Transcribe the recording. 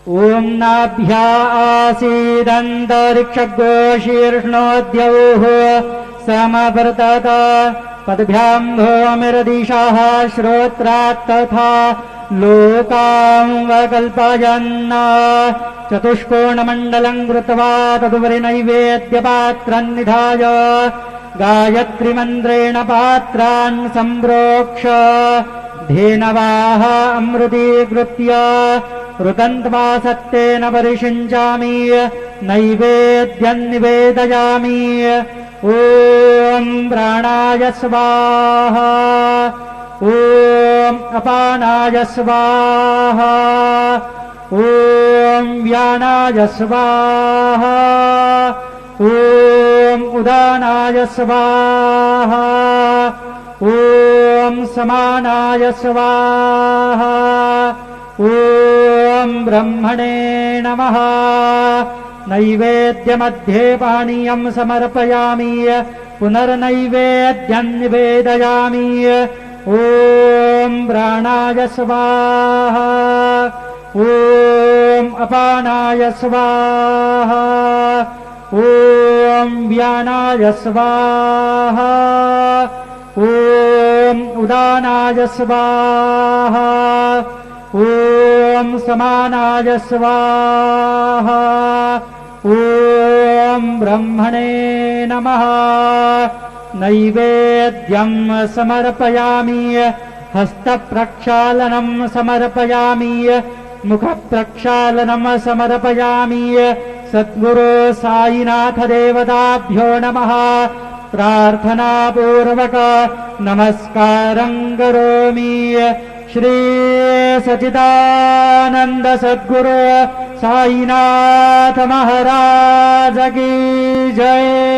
ॐ नाभ्या आसीदन्तरिक्षगो शीर्ष्णोद्यौः समवर्तत पद्भ्यां भूमिरदिशः श्रोत्रात् तथा लोकां वकल्पयन् चतुष्कोणमण्डलं कृत्वा तदुपरि नैवेद्यपात्रं निधाय गायत्रीमन्त्रेण पात्रान् सम्प्रोक्ष धेनवाः अमृतीकृत्य ऋतन्त्वा सत्तेन परिषिञ्चामि नैवेद्यं निवेदयामि। ॐ प्राणाय स्वाहा ॐ अपानाय स्वाहा ॐ व्यानाय स्वाहा ॐ उदानाय स्वाहा ॐ समानाय स्वाहा ॐ ब्रह्मणे नमः। नैवेद्यमध्ये पानीयं समर्पयामि पुनर्नैवेद्यं निवेदयामि। ॐ प्राणाय स्वाहा ॐ अपानाय स्वाहा ॐ व्यानाय स्वाहा ॐ उदानाय स्वाहा ॐ समानाय स्वाहा ॐ ब्रह्मणे नमः। नैवेद्यं समर्पयामि हस्तप्रक्षालनं समर्पयामि मुखप्रक्षालनं समर्पयामि। सद्गुरो साईनाथ देवताभ्यो नमः। प्रार्थनापूर्वक नमस्कारं करोमि। श्री सच्चिदानंद सद्गुरु साईनाथ महाराज की जय।